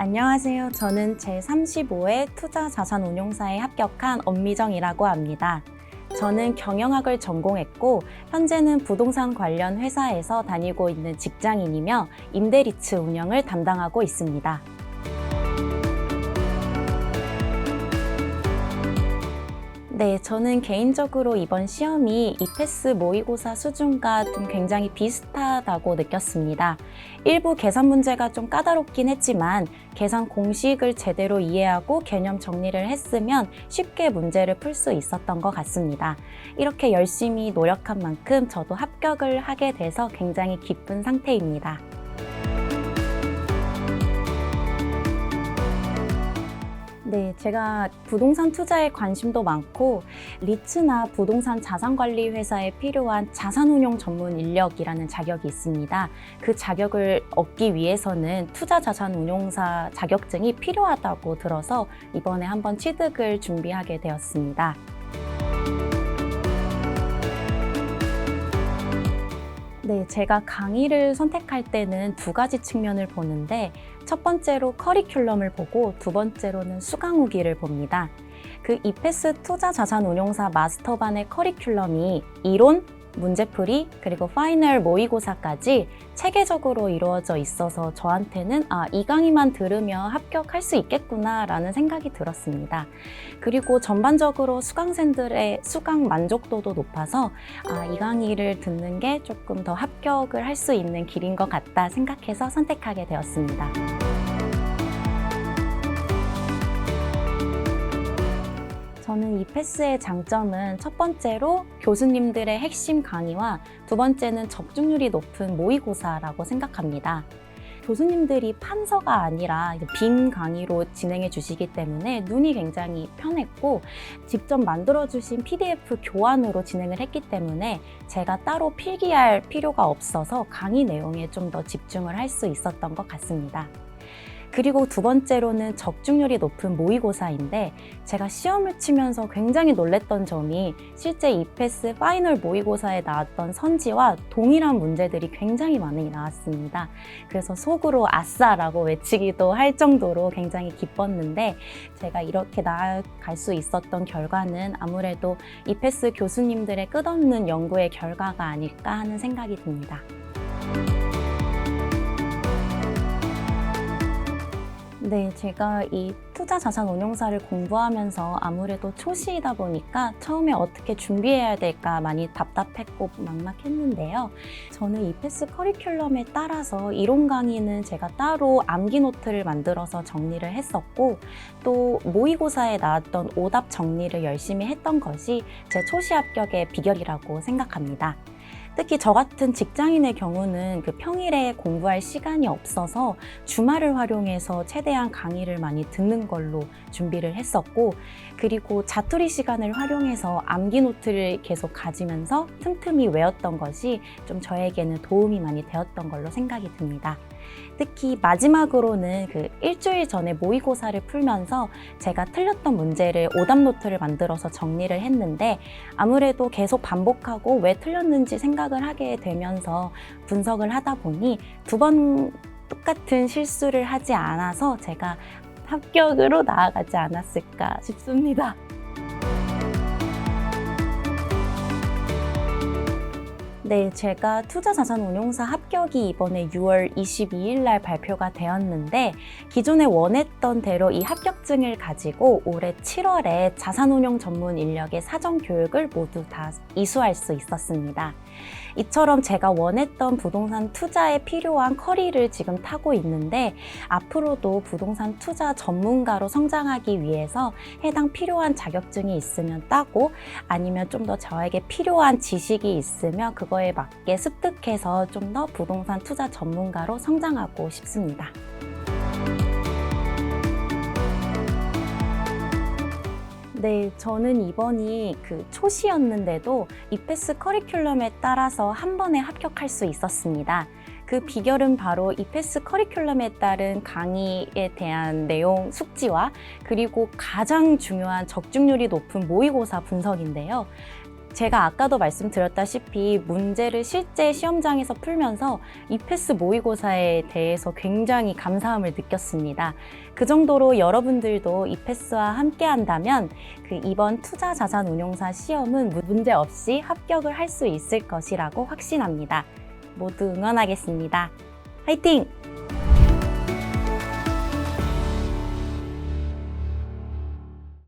안녕하세요. 저는 제35회 투자자산운용사에 합격한 엄미정이라고 합니다. 저는 경영학을 전공했고 현재는 부동산 관련 회사에서 다니고 있는 직장인이며 임대리츠 운영을 담당하고 있습니다. 네, 저는 개인적으로 이번 시험이 이패스 모의고사 수준과 좀 굉장히 비슷하다고 느꼈습니다. 일부 계산 문제가 좀 까다롭긴 했지만 계산 공식을 제대로 이해하고 개념 정리를 했으면 쉽게 문제를 풀 수 있었던 것 같습니다. 이렇게 열심히 노력한 만큼 저도 합격을 하게 돼서 굉장히 기쁜 상태입니다. 네, 제가 부동산 투자에 관심도 많고 리츠나 부동산 자산관리 회사에 필요한 자산운용 전문 인력이라는 자격이 있습니다. 그 자격을 얻기 위해서는 투자자산운용사 자격증이 필요하다고 들어서 이번에 한번 취득을 준비하게 되었습니다. 네, 제가 강의를 선택할 때는 두 가지 측면을 보는데 첫 번째로 커리큘럼을 보고 두 번째로는 수강 후기를 봅니다. 그 이패스 투자자산운용사 마스터반의 커리큘럼이 이론, 문제풀이, 그리고 파이널 모의고사까지 체계적으로 이루어져 있어서 저한테는 이 강의만 들으면 합격할 수 있겠구나 라는 생각이 들었습니다. 그리고 전반적으로 수강생들의 수강 만족도도 높아서 이 강의를 듣는 게 조금 더 합격을 할 수 있는 길인 것 같다 생각해서 선택하게 되었습니다. 저는 이패스의 장점은 첫 번째로 교수님들의 핵심 강의와 두 번째는 적중률이 높은 모의고사라고 생각합니다. 교수님들이 판서가 아니라 빈 강의로 진행해 주시기 때문에 눈이 굉장히 편했고 직접 만들어주신 PDF 교환으로 진행을 했기 때문에 제가 따로 필기할 필요가 없어서 강의 내용에 좀 더 집중을 할 수 있었던 것 같습니다. 그리고 두 번째로는 적중률이 높은 모의고사인데 제가 시험을 치면서 굉장히 놀랬던 점이 실제 이패스 파이널 모의고사에 나왔던 선지와 동일한 문제들이 굉장히 많이 나왔습니다. 그래서 속으로 아싸라고 외치기도 할 정도로 굉장히 기뻤는데 제가 이렇게 나아갈 수 있었던 결과는 아무래도 이패스 교수님들의 끝없는 연구의 결과가 아닐까 하는 생각이 듭니다. 네, 제가 이 투자자산운용사를 공부하면서 아무래도 초시이다 보니까 처음에 어떻게 준비해야 될까 많이 답답했고 막막했는데요. 저는 이패스 커리큘럼에 따라서 이론 강의는 제가 따로 암기 노트를 만들어서 정리를 했었고 또 모의고사에 나왔던 오답 정리를 열심히 했던 것이 제 초시 합격의 비결이라고 생각합니다. 특히 저 같은 직장인의 경우는 평일에 공부할 시간이 없어서 주말을 활용해서 최대한 강의를 많이 듣는 걸로 준비를 했었고 그리고 자투리 시간을 활용해서 암기 노트를 계속 가지면서 틈틈이 외웠던 것이 좀 저에게는 도움이 많이 되었던 걸로 생각이 듭니다. 특히 마지막으로는 일주일 전에 모의고사를 풀면서 제가 틀렸던 문제를 오답 노트를 만들어서 정리를 했는데 아무래도 계속 반복하고 왜 틀렸는지 생각을 하게 되면서 분석을 하다 보니 두 번 똑같은 실수를 하지 않아서 제가 합격으로 나아가지 않았을까 싶습니다. 네, 제가 투자자산운용사 합격이 이번에 6월 22일 날 발표가 되었는데 기존에 원했던 대로 이 합격증을 가지고 올해 7월에 자산운용 전문 인력의 사전 교육을 모두 다 이수할 수 있었습니다. 이처럼 제가 원했던 부동산 투자에 필요한 커리를 지금 타고 있는데 앞으로도 부동산 투자 전문가로 성장하기 위해서 해당 필요한 자격증이 있으면 따고 아니면 좀 더 저에게 필요한 지식이 있으면 그거에 맞게 습득해서 좀 더 부동산 투자 전문가로 성장하고 싶습니다. 네, 저는 이번이 초시였는데도 이패스 커리큘럼에 따라서 한 번에 합격할 수 있었습니다. 그 비결은 바로 이패스 커리큘럼에 따른 강의에 대한 내용 숙지와 그리고 가장 중요한 적중률이 높은 모의고사 분석인데요. 제가 아까도 말씀드렸다시피 문제를 실제 시험장에서 풀면서 이패스 모의고사에 대해서 굉장히 감사함을 느꼈습니다. 그 정도로 여러분들도 이패스와 함께 한다면 이번 투자자산운용사 시험은 문제 없이 합격을 할 수 있을 것이라고 확신합니다. 모두 응원하겠습니다. 화이팅!